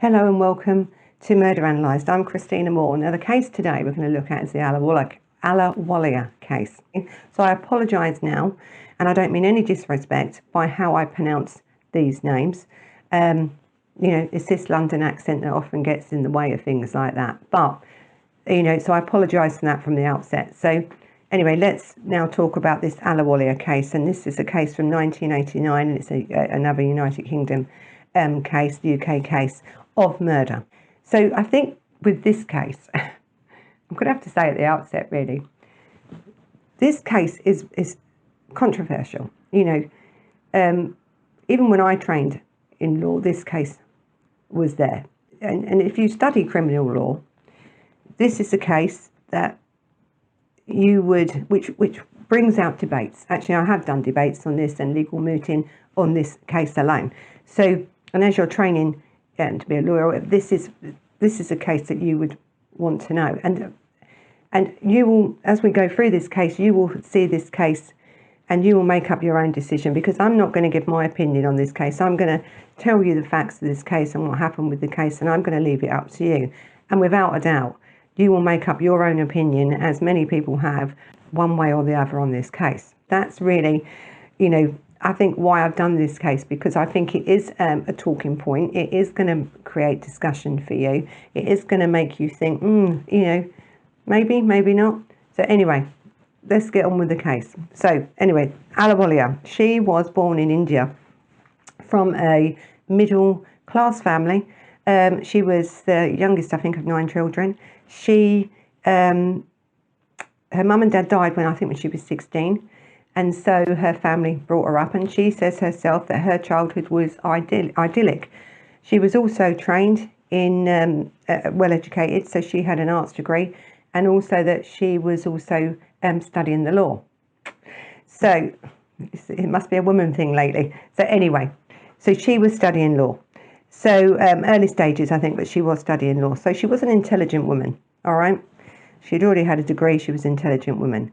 Hello and welcome to Murder Analysed. I'm Christina Moore. Now the case today we're going to look at is the Ahluwalia case. So I apologise now, and I don't mean any disrespect by how I pronounce these names. It's this London accent that often gets in the way of things like that. But, so I apologise for that from the outset. So anyway, let's now talk about this Ahluwalia case. And this is a case from 1989, and it's another United Kingdom case, UK case of murder. So I think with this case, I'm going to have to say at the outset, really, this case is controversial. Even when I trained in law, this case was there. And if you study criminal law, this is a case that you would, which brings out debates. Actually, I have done debates on this and legal mooting on this case alone. So, and as you're training to be a lawyer, this is a case that you would want to know. And you will, as we go through this case, you will see this case and you will make up your own decision, because I'm not going to give my opinion on this case. I'm going to tell you the facts of this case and what happened with the case, and I'm going to leave it up to you. And without a doubt, you will make up your own opinion, as many people have, one way or the other on this case. That's really, I think why I've done this case, because I think it is a talking point. It is going to create discussion for you. It is going to make you think, maybe, maybe not. So anyway, let's get on with the case. So anyway, Ahluwalia, she was born in India from a middle class family. She was the youngest, I think, of 9 children. Her mum and dad died when she was 16. And so her family brought her up, and she says herself that her childhood was idyllic. She was also trained in, well educated, so she had an arts degree, and also that she was also studying the law. So it must be a woman thing lately. So anyway, so she was studying law. So early stages, I think, but she was studying law. So she was an intelligent woman, all right? She'd already had a degree. She was an intelligent woman.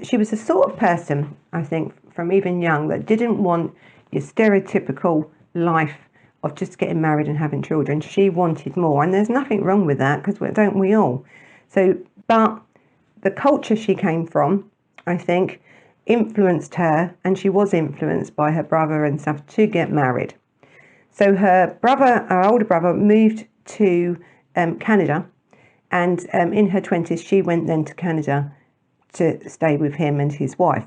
She was the sort of person, I think, from even young, that didn't want your stereotypical life of just getting married and having children. She wanted more, and there's nothing wrong with that, because don't we all? So, but the culture she came from, I think, influenced her, and she was influenced by her brother and stuff to get married. So her older brother, moved to Canada, and in her 20s, she went then to Canada to stay with him and his wife.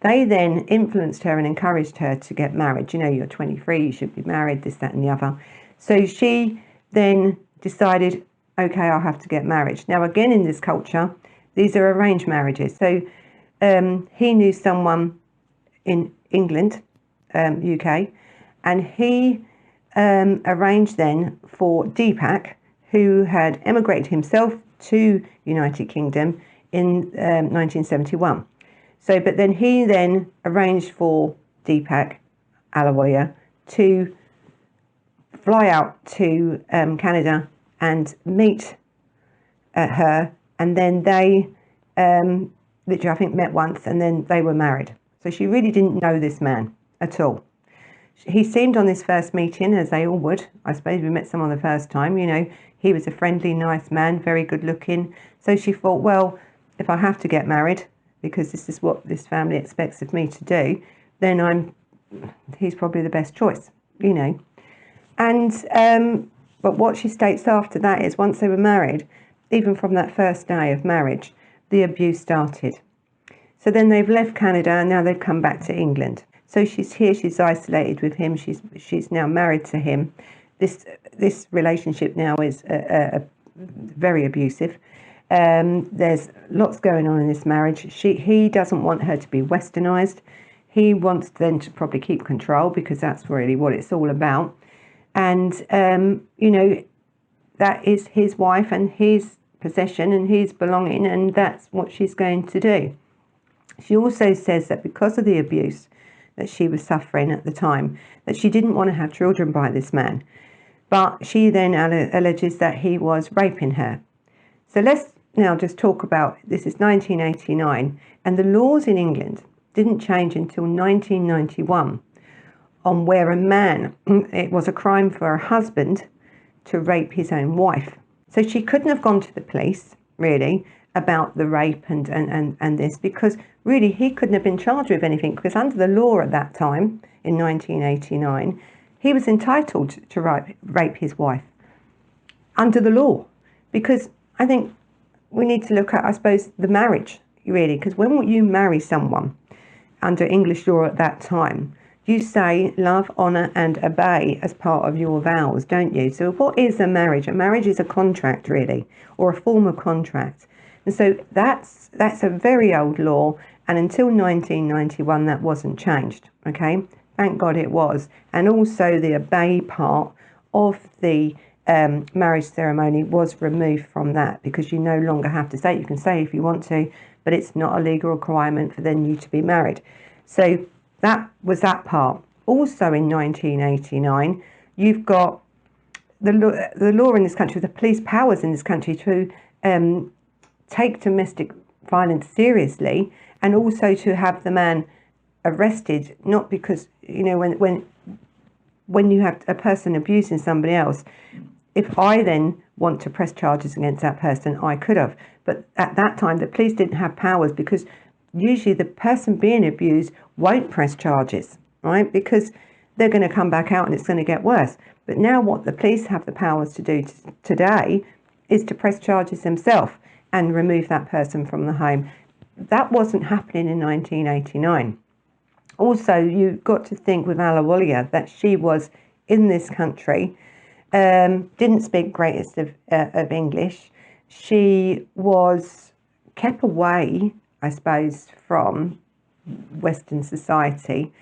They then influenced her and encouraged her to get married. You're 23, you should be married, this, that and the other. So she then decided, okay, I'll have to get married. Now again, in this culture, these are arranged marriages. So he knew someone in England, UK, and he arranged then for Deepak, who had emigrated himself to United Kingdom in 1971. So, but then he then arranged for Deepak Ahluwalia to fly out to Canada and meet her, and then they literally, I think, met once, and then they were married. So she really didn't know this man at all. He seemed on this first meeting, as they all would, I suppose, we met someone the first time, he was a friendly, nice man, very good looking. So she thought, well, if I have to get married, because this is what this family expects of me to do, then he's probably the best choice, And, but what she states after that is, once they were married, even from that first day of marriage, the abuse started. So then they've left Canada, and now they've come back to England. So she's here, she's isolated with him, she's now married to him. This relationship now is very abusive. There's lots going on in this marriage. He doesn't want her to be westernized. He wants them to probably keep control, because that's really what it's all about. And, that is his wife and his possession and his belonging, and that's what she's going to do. She also says that because of the abuse that she was suffering at the time, that she didn't want to have children by this man. But she then alleges that he was raping her. So let's now just talk about, this is 1989, and the laws in England didn't change until 1991 on where a man, it was a crime for a husband to rape his own wife. So she couldn't have gone to the police, really, about the rape and this, because really he couldn't have been charged with anything, because under the law at that time, in 1989, he was entitled to rape his wife under the law. Because I think we need to look at, I suppose, the marriage, really, because when you marry someone under English law at that time, you say love, honour and obey as part of your vows, don't you? So what is a marriage? A marriage is a contract, really, or a form of contract. And so that's a very old law, and until 1991 that wasn't changed, okay? Thank God it was. And also the obey part of the marriage ceremony was removed from that, because you no longer have to say it. You can say it if you want to, but it's not a legal requirement for then you to be married. So that was that part. Also in 1989, you've got the law in this country, the police powers in this country to take domestic violence seriously, and also to have the man arrested, not because, you know, when you have a person abusing somebody else, if I then want to press charges against that person, I could have. But at that time, the police didn't have powers, because usually the person being abused won't press charges, right? Because they're going to come back out and it's going to get worse. But now what the police have the powers to do today is to press charges themselves and remove that person from the home. That wasn't happening in 1989. Also, you've got to think with Ahluwalia that she was in this country, didn't speak greatest of English. She was kept away, I suppose, from Western society,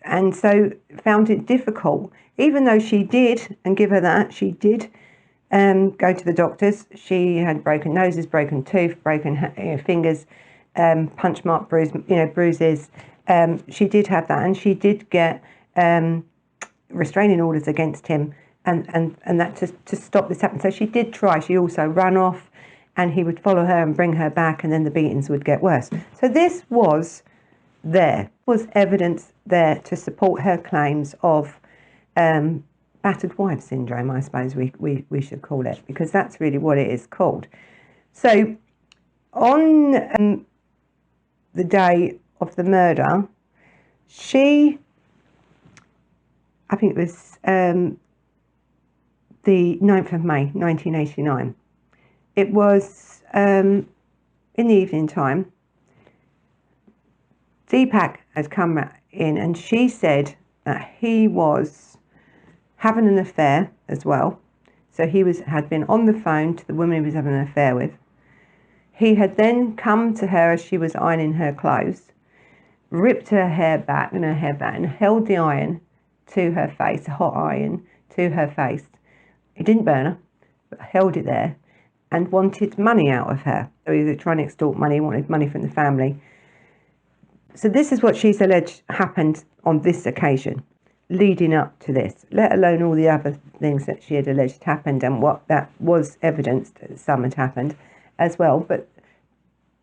and so found it difficult, even though she did, and give her that, she did go to the doctors. She had broken noses, broken tooth, broken fingers, punch mark bruises. She did have that, and she did get restraining orders against him, and that to stop this happening. So she did try. She also ran off, and he would follow her and bring her back, and then the beatings would get worse. So this was evidence there to support her claims of battered wife syndrome, I suppose we should call it, because that's really what it is called. So on the day of the murder, I think it was the 9th of May 1989. It was in the evening time. Deepak had come in, and she said that he was having an affair as well. So he had been on the phone to the woman he was having an affair with. He had then come to her as she was ironing her clothes, ripped her hair back and held the iron to her face, a hot iron to her face. He didn't burn her, but held it there, and wanted money out of her. So he was trying to extort money, wanted money from the family. So this is what she's alleged happened on this occasion, leading up to this, let alone all the other things that she had alleged happened, and what that was evidenced that some had happened as well. But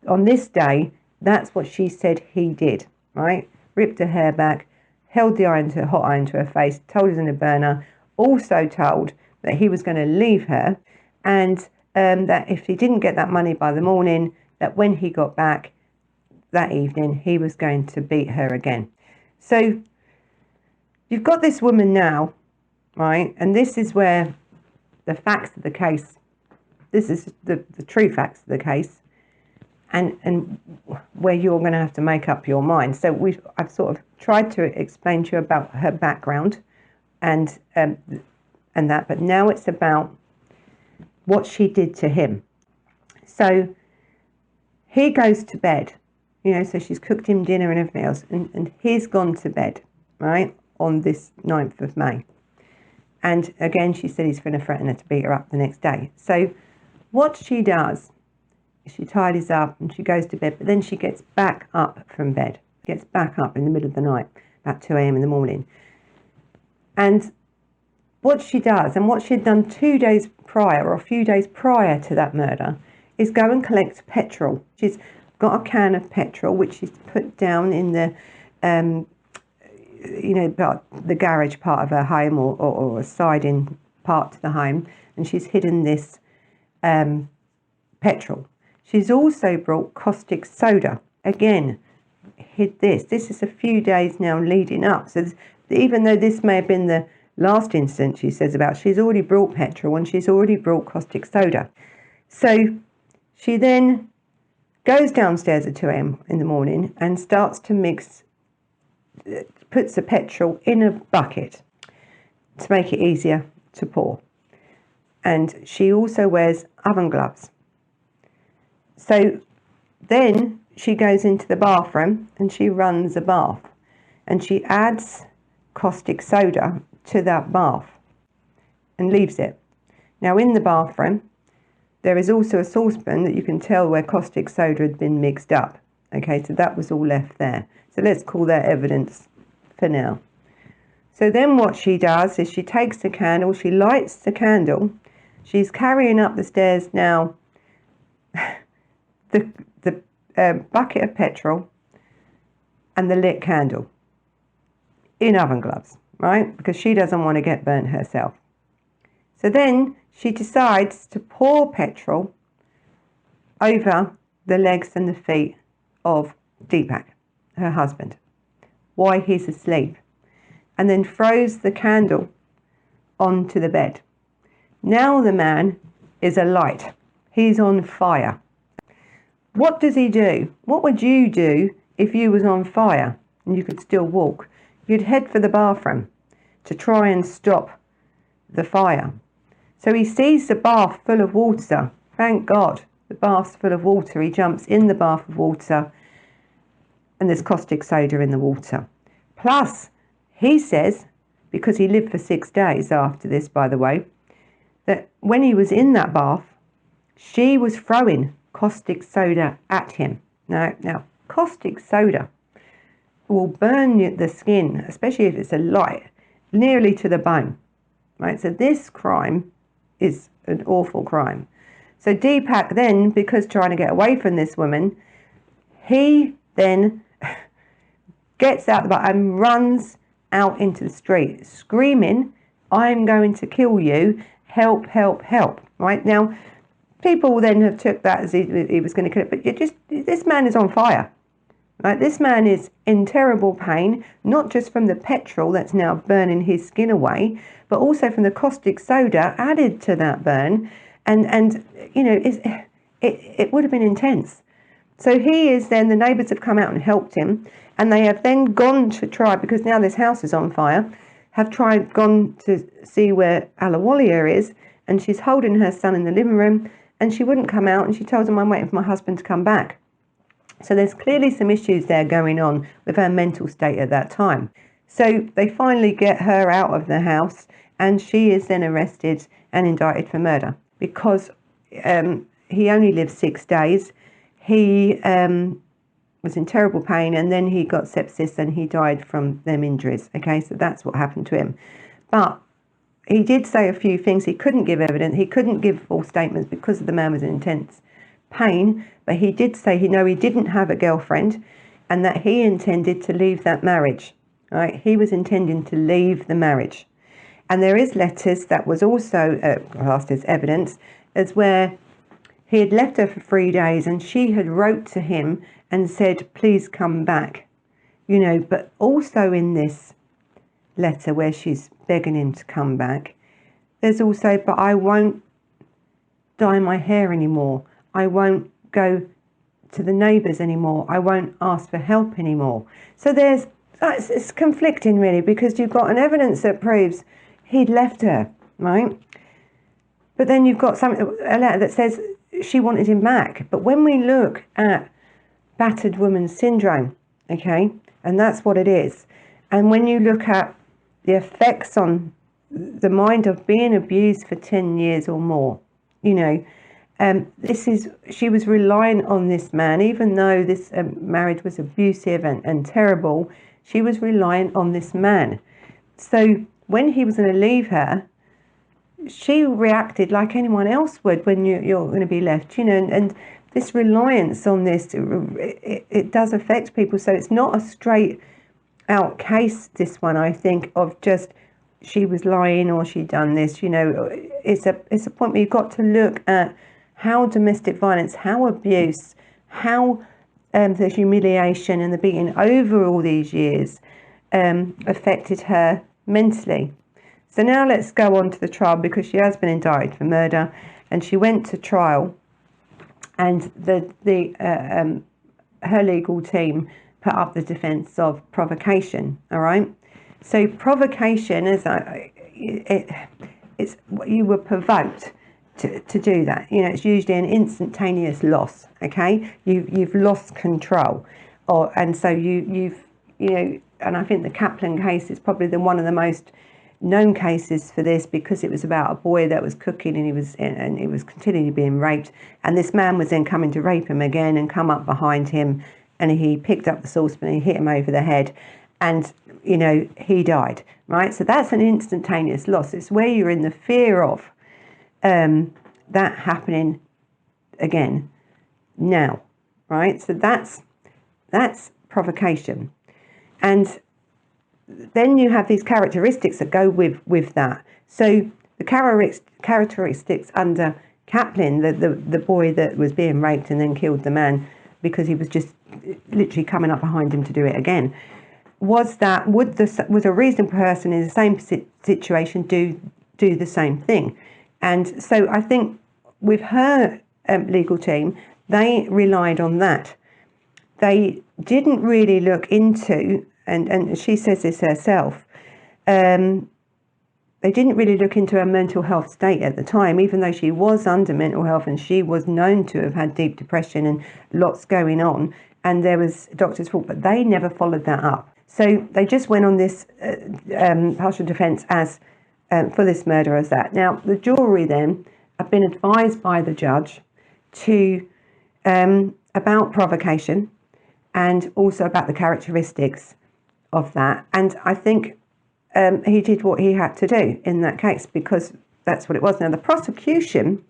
on this day, that's what she said he did, right? Ripped her hair back, held the hot iron to her face, told her in a burner, also told that he was going to leave her, and that if he didn't get that money by the morning, that when he got back that evening, he was going to beat her again. So you've got this woman now, right? And this is where the facts of the case, this is the true facts of the case, and where you're going to have to make up your mind. So I've sort of tried to explain to you about her background and that, but now it's about what she did to him. So he goes to bed, so she's cooked him dinner and everything else, and he's gone to bed, right, on this 9th of May. And again, she said he's going to threaten her to beat her up the next day. So what she does, she tidies up and she goes to bed, but then she gets back up from bed, gets back up in the middle of the night, about 2 a.m. in the morning. And what she does, and what she had done 2 days prior, or a few days prior to that murder, is go and collect petrol. She's got a can of petrol, which she's put down in the, the garage part of her home, or a siding part to the home, and she's hidden this petrol. She's also brought caustic soda. Again, hid this. This is a few days now leading up. So even though this may have been the last incident she says about, she's already brought petrol and she's already brought caustic soda. So she then goes downstairs at 2 a.m. in the morning and starts to mix, puts the petrol in a bucket to make it easier to pour. And she also wears oven gloves. So then she goes into the bathroom and she runs a bath and she adds caustic soda to that bath and leaves it. Now in the bathroom there is also a saucepan that you can tell where caustic soda had been mixed up. Okay, so that was all left there. So let's call that evidence for now. So then what she does is she takes the candle, she lights the candle, she's carrying up the stairs now the bucket of petrol and the lit candle in oven gloves, right? Because she doesn't want to get burnt herself. So then she decides to pour petrol over the legs and the feet of Deepak, her husband, while he's asleep, and then throws the candle onto the bed. Now the man is alight. He's on fire. What does he do? What would you do if you was on fire and you could still walk? You'd head for the bathroom to try and stop the fire. So he sees the bath full of water. Thank God, the bath's full of water. He jumps in the bath of water and there's caustic soda in the water. Plus, he says, because he lived for 6 days after this, by the way, that when he was in that bath, she was throwing caustic soda at him. Now, caustic soda will burn the skin, especially if it's a light, nearly to the bone, right? So this crime is an awful crime. So Deepak then, because trying to get away from this woman, he then gets out the bath and runs out into the street, screaming, "I'm going to kill you, help, help, help," right? Now, people then have took that as he was going to kill it, but this man is on fire, right? This man is in terrible pain, not just from the petrol that's now burning his skin away, but also from the caustic soda added to that burn, and you know, it would have been intense. So he is then, the neighbours have come out and helped him, and they have then gone to try, because now this house is on fire, gone to see where Ahluwalia is, and she's holding her son in the living room, and she wouldn't come out, and she told him, "I'm waiting for my husband to come back." So there's clearly some issues there going on with her mental state at that time. So they finally get her out of the house, and she is then arrested and indicted for murder because he only lived 6 days. He was in terrible pain, and then he got sepsis and he died from them injuries. Okay, so that's what happened to him. But he did say a few things. He couldn't give evidence. He couldn't give false statements because the man was in intense pain. But he did say he didn't have a girlfriend and that he intended to leave that marriage. Right? He was intending to leave the marriage. And there is letters that was also classed as evidence, as where he had left her for 3 days and she had wrote to him and said, "Please come back." You know, but also in this letter where she's begging him to come back, there's also, "But I won't dye my hair anymore. I won't go to the neighbours anymore. I won't ask for help anymore." So there's, it's conflicting really, because you've got an evidence that proves he'd left her, right? But then you've got a letter that says she wanted him back. But when we look at battered woman syndrome, okay, and that's what it is, and when you look at the effects on the mind of being abused for 10 years or more, you know, she was relying on this man, even though this marriage was abusive and terrible, she was relying on this man. So when he was going to leave her, she reacted like anyone else would when you're going to be left, you know, and this reliance on this, it does affect people. So it's not a straight out case, this one, I think, of just she was lying or she'd done this. You know, it's a point where you've got to look at how domestic violence, how abuse, how the humiliation and the beating over all these years affected her mentally. So now let's go on to the trial, because she has been indicted for murder, and she went to trial, and her legal team put up the defence of provocation. All right. So provocation is it's you were provoked to do that. You know, it's usually an instantaneous loss. Okay, you've lost control, and so you've and I think the Kaplan case is probably one of the most known cases for this, because it was about a boy that was cooking and he was continually being raped, and this man was then coming to rape him again and come up behind him, and he picked up the saucepan and he hit him over the head, and he died, right? So that's an instantaneous loss. It's where you're in the fear of that happening again now, right? So that's provocation. And then you have these characteristics that go with that. So the characteristics under Kaplan, the boy that was being raped and then killed the man because he was just literally coming up behind him to do it again, was that would a reasonable person in the same situation do the same thing? And so I think with her legal team, they relied on that. They didn't really look into, and she says this herself, they didn't really look into her mental health state at the time, even though she was under mental health and she was known to have had deep depression and lots going on, and there was doctor's fault, but they never followed that up. So they just went on this partial defence as for this murder as that. Now, the jury then have been advised by the judge to about provocation and also about the characteristics of that. And I think he did what he had to do in that case, because that's what it was. Now, the prosecution,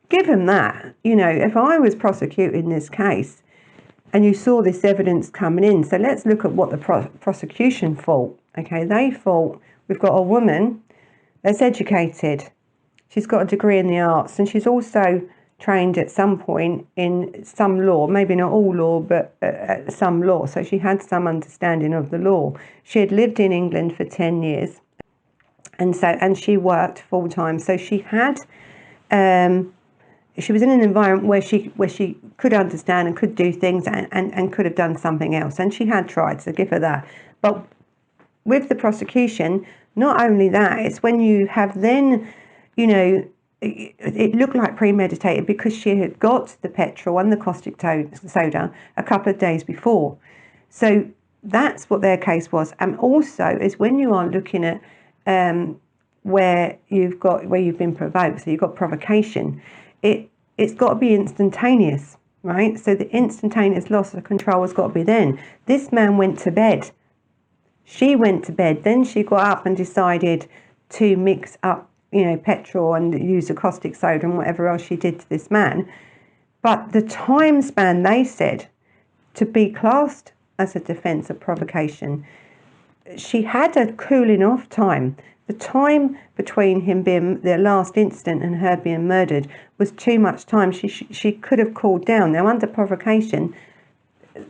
given that, if I was prosecuting this case and you saw this evidence coming in, so let's look at what the prosecution thought. Okay, they thought, we've got a woman that's educated, she's got a degree in the arts, and she's also trained at some point in some law, maybe not all law, but some law. So she had some understanding of the law. She had lived in England for 10 years, and she worked full time. So she had, she was in an environment where she could understand and could do things and could have done something else. And she had tried, so give her that. But with the prosecution, not only that, it's when you have then, it looked like premeditated, because she had got the petrol and the caustic soda a couple of days before. So that's what their case was. And also is when you are looking at where you've been provoked, so you've got provocation, it's got to be instantaneous, right? So the instantaneous loss of control has got to be then. This man went to bed. She went to bed. Then she got up and decided to mix up petrol and use a caustic soda and whatever else she did to this man. But the time span, they said, to be classed as a defence of provocation, she had a cooling off time. The time between him being the last incident and her being murdered was too much time. She could have cooled down. Now, under provocation,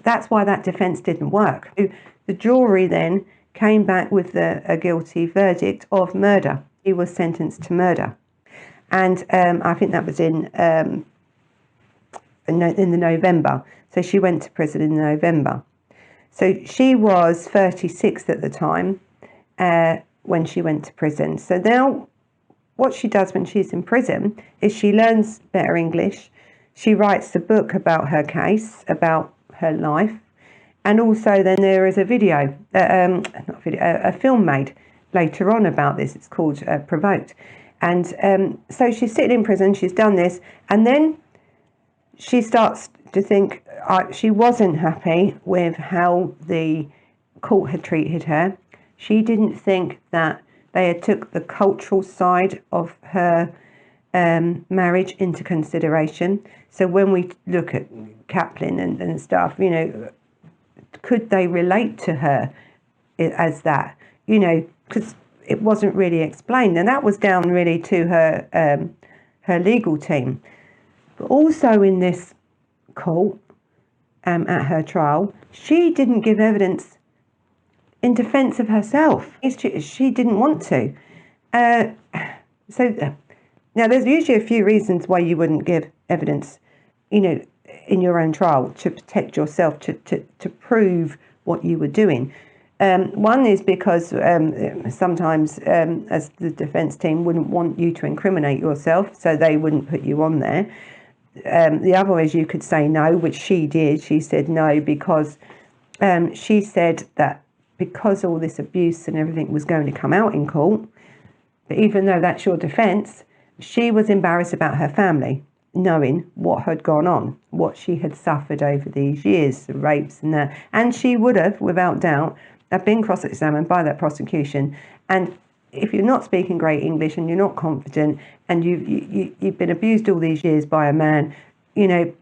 that's why that defence didn't work. The jury then came back with a guilty verdict of murder. He was sentenced to murder, and I think that was in the November. So she went to prison in November. So she was 36 at the time when she went to prison. So now what she does when she's in prison is she learns better English. She writes a book about her case, about her life, and also then there is a a film made later on about this. It's called Provoked. And so she's sitting in prison, she's done this, and then she starts to think she wasn't happy with how the court had treated her. She didn't think that they had took the cultural side of her marriage into consideration. So when we look at Kaplan and stuff, could they relate to her as that? Because it wasn't really explained, and that was down really to her legal team. But also in this court, at her trial, she didn't give evidence in defence of herself. She didn't want to. So now there's usually a few reasons why you wouldn't give evidence, in your own trial, to protect yourself, to prove what you were doing. One is because sometimes as the defence team wouldn't want you to incriminate yourself, so they wouldn't put you on there. The other is you could say no, which she did. She said no because she said that because all this abuse and everything was going to come out in court, but even though that's your defence, she was embarrassed about her family, knowing what had gone on, what she had suffered over these years, the rapes and that. And she would have, without doubt, have been cross-examined by that prosecution. And if you're not speaking great English and you're not confident and you've been abused all these years by a man, the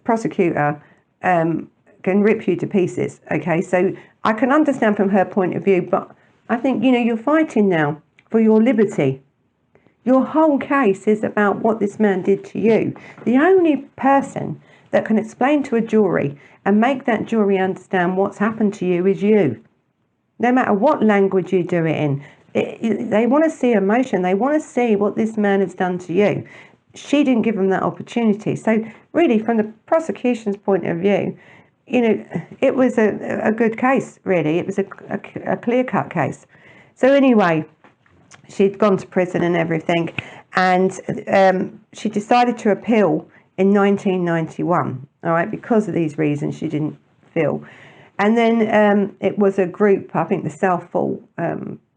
prosecutor can rip you to pieces. Okay, so I can understand from her point of view, but I think, you're fighting now for your liberty. Your whole case is about what this man did to you. The only person that can explain to a jury and make that jury understand what's happened to you is you. No matter what language you do it in. They want to see emotion. They want to see what this man has done to you. She didn't give them that opportunity. So really, from the prosecution's point of view, it was a good case, really. It was a clear-cut case. So anyway, she'd gone to prison and everything, and she decided to appeal in 1991, all right, because of these reasons she didn't feel. And then it was a group, I think the Southall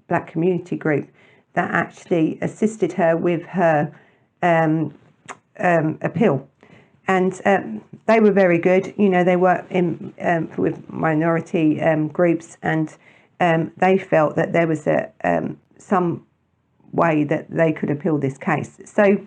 Black Community Group, that actually assisted her with her appeal. And they were very good. They worked with minority groups, and they felt that there was some way that they could appeal this case. So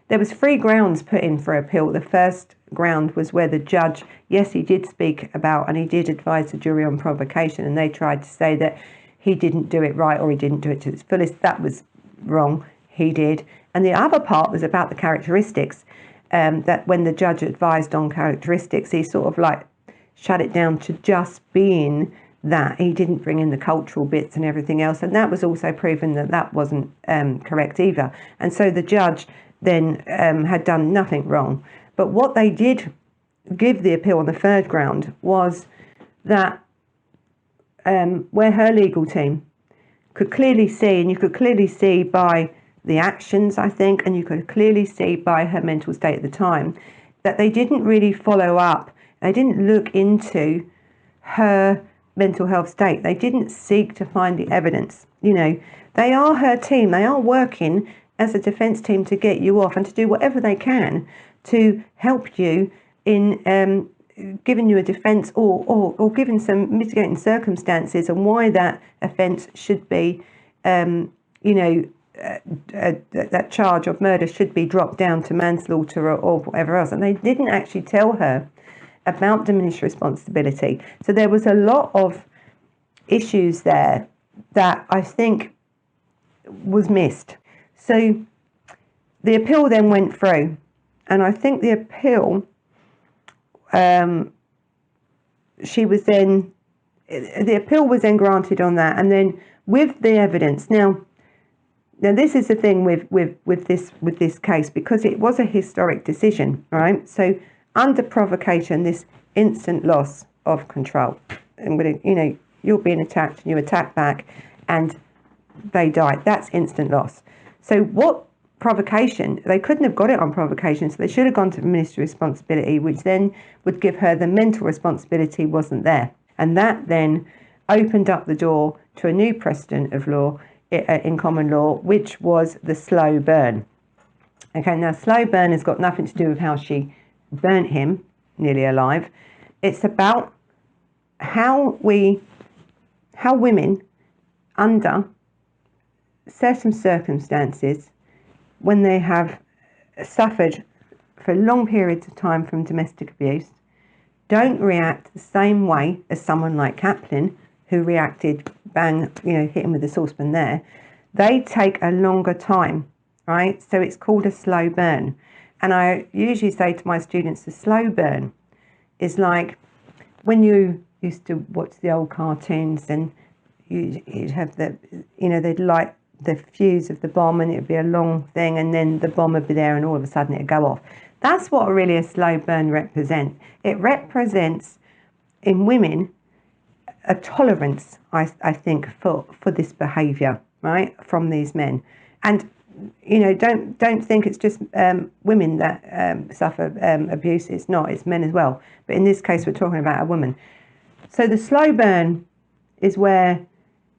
there was 3 grounds put in for appeal. The first ground was where the judge, yes, he did speak about and he did advise the jury on provocation, and they tried to say that he didn't do it right or he didn't do it to its fullest. That was wrong. He did. And the other part was about the characteristics, that when the judge advised on characteristics, he sort of like shut it down to just being that. He didn't bring in the cultural bits and everything else, and that was also proven that that wasn't correct either. And so the judge then had done nothing wrong. But what they did give the appeal on the third ground was that where her legal team could clearly see, and you could clearly see by the actions, I think, and you could clearly see by her mental state at the time, that they didn't really follow up. They didn't look into her mental health state. They didn't seek to find the evidence. They are her team. They are working as a defence team to get you off and to do whatever they can to help you in giving you a defence or giving some mitigating circumstances and why that offence should be, that charge of murder should be dropped down to manslaughter or whatever else. And they didn't actually tell her about diminished responsibility. So there was a lot of issues there that I think was missed. So the appeal then went through, and I think the appeal, the appeal was then granted on that, and then with the evidence. Now this is the thing with this case, because it was a historic decision, right? So under provocation, this instant loss of control, and you're being attacked and you attack back, and they died. That's instant loss. So what provocation? They couldn't have got it on provocation, so they should have gone to ministry responsibility, which then would give her the mental responsibility wasn't there, and that then opened up the door to a new precedent of law in common law, which was the slow burn. Okay, now slow burn has got nothing to do with how she burnt him nearly alive. It's about how women under certain circumstances, when they have suffered for long periods of time from domestic abuse, don't react the same way as someone like Kaplan, who reacted bang, hit him with the saucepan there. They take a longer time, right? So it's called a slow burn. And I usually say to my students, a slow burn is like when you used to watch the old cartoons and you'd have they'd light the fuse of the bomb and it'd be a long thing and then the bomb would be there and all of a sudden it'd go off. That's what really a slow burn represents. It represents in women a tolerance, I think, for this behaviour, right, from these men. And don't think it's just women that suffer abuse. It's not. It's men as well. But in this case, we're talking about a woman. So the slow burn is where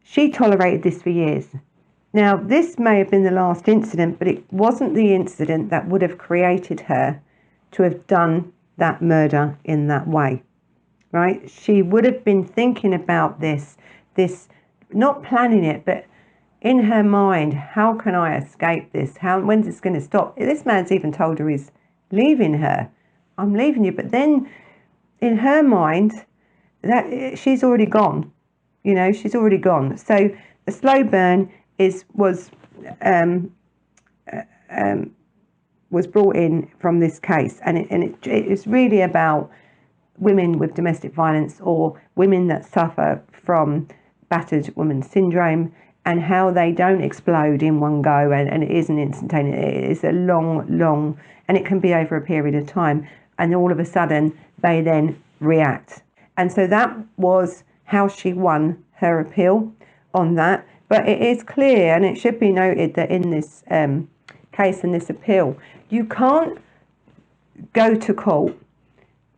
she tolerated this for years. Now, this may have been the last incident, but it wasn't the incident that would have created her to have done that murder in that way, right? She would have been thinking about this, not planning it, but in her mind, how can I escape this? When's this going to stop? This man's even told her he's leaving her. I'm leaving you. But then in her mind, that she's already gone. She's already gone. So the slow burn was brought in from this case. And it's really about women with domestic violence or women that suffer from battered woman syndrome, and how they don't explode in one go, and it isn't instantaneous. It is a long, and it can be over a period of time, and all of a sudden they then react. And so that was how she won her appeal on that. But it is clear, and it should be noted, that in this case, in this appeal, you can't go to court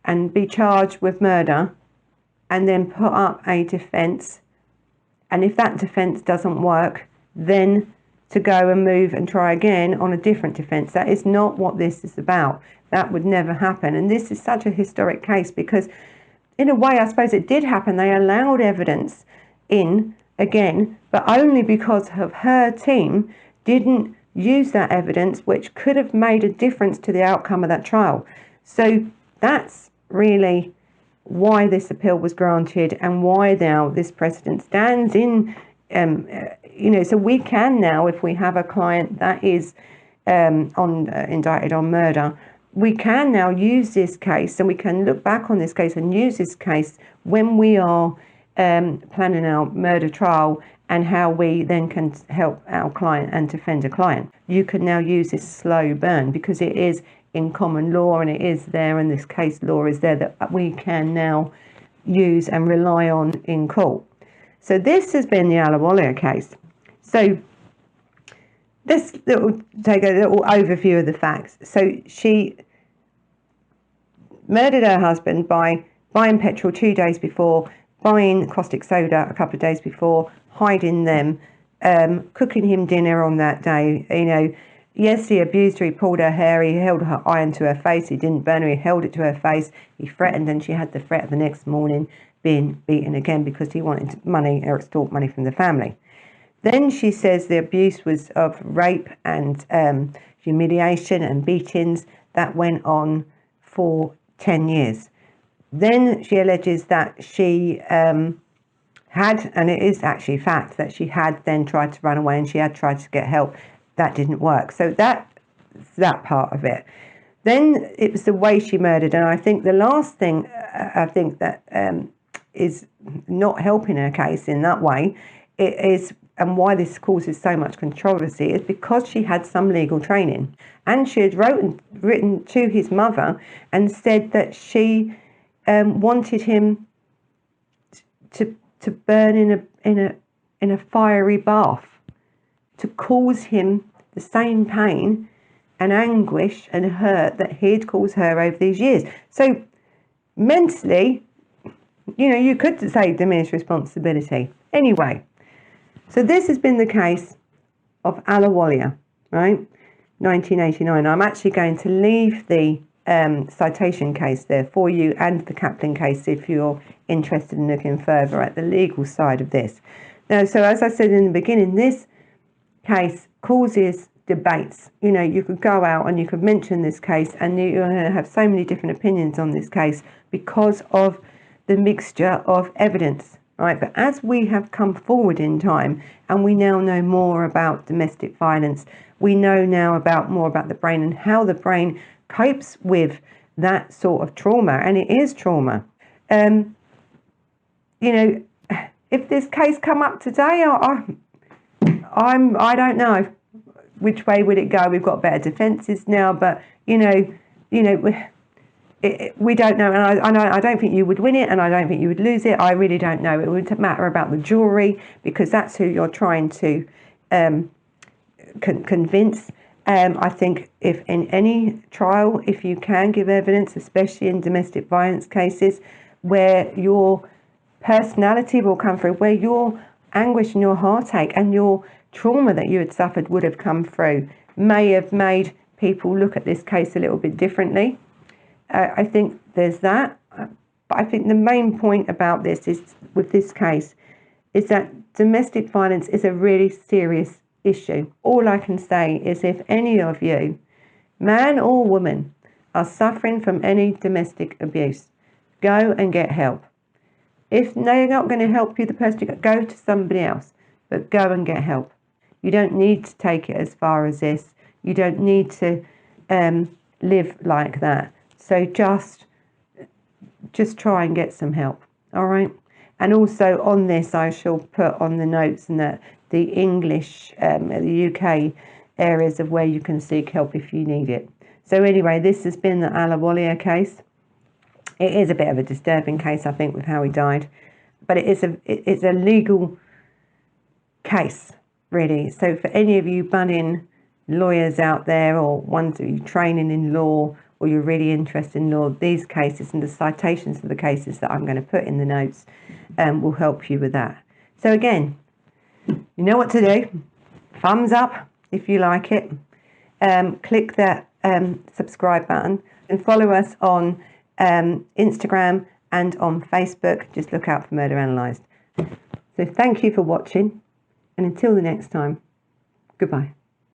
and be charged with murder and then put up a defence. And if that defence doesn't work, then to go and move and try again on a different defence. That is not what this is about. That would never happen. And this is such a historic case because, in a way, I suppose it did happen. They allowed evidence in again, but only because of her team didn't use that evidence, which could have made a difference to the outcome of that trial. So that's really why this appeal was granted and why now this precedent stands in, so we can now, if we have a client that is indicted on murder, we can now use this case and we can look back on this case and use this case when we are planning our murder trial and how we then can help our client and defend a client. You can now use this slow burn because it is in common law and it is there, and this case law is there that we can now use and rely on in court. So this has been the Ahluwalia case. So this will take a little overview of the facts. So she murdered her husband by buying petrol 2 days before, buying caustic soda a couple of days before, hiding them, cooking him dinner on that day. Yes, he abused her, he pulled her hair, he held her iron to her face, he didn't burn her, he held it to her face, he threatened, and she had the threat of the next morning being beaten again because he wanted money or extort money from the family. Then she says the abuse was of rape and humiliation and beatings that went on for 10 years. Then she alleges that she had, and it is actually fact, that she had then tried to run away and she had tried to get help. That didn't work. So that's that part of it. Then it was the way she murdered. And I think the last thing I think that is not helping her case in that way, it is, and why this causes so much controversy, is because she had some legal training. And she had written to his mother and said that she wanted him to burn in a fiery bath, to cause him the same pain and anguish and hurt that he'd caused her over these years. So mentally, you could say diminished responsibility. Anyway, so this has been the case of Ahluwalia, right? 1989. I'm actually going to leave the citation case there for you and the Kaplan case if you're interested in looking further at the legal side of this. Now, so as I said in the beginning, this case causes debates. You could go out and you could mention this case and you're going to have so many different opinions on this case because of the mixture of evidence, right? But as we have come forward in time and we now know more about domestic violence, we know now more about the brain and how the brain copes with that sort of trauma, and it is trauma. You know, if this case come up today, I don't know which way would it go. We've got better defences now, but we don't know, and I don't think you would win it, and I don't think you would lose it. I really don't know. It would matter about the jury, because that's who you're trying to convince. I think if in any trial, if you can give evidence, especially in domestic violence cases, where your personality will come through, where your anguish and your heartache and your trauma that you had suffered would have come through, may have made people look at this case a little bit differently. I think there's that. But I think the main point about this is, with this case, is that domestic violence is a really serious issue. All I can say is, if any of you, man or woman, are suffering from any domestic abuse, go and get help. If they're not going to help you, the person, go to somebody else, but go and get help. You don't need to take it as far as this. You don't need to live like that. So just try and get some help, all right? And also on this, I shall put on the notes and that the English, the UK areas of where you can seek help if you need it. So anyway, this has been the Ahluwalia case. It is a bit of a disturbing case, I think, with how he died, but it's a legal case, really. So for any of you budding lawyers out there, or ones of you training in law, or you're really interested in law, these cases and the citations for the cases that I'm going to put in the notes will help you with that. So again, you know what to do. Thumbs up if you like it. Click that subscribe button, and follow us on Instagram and on Facebook. Just look out for Murder Analysed. So thank you for watching, and until the next time, goodbye.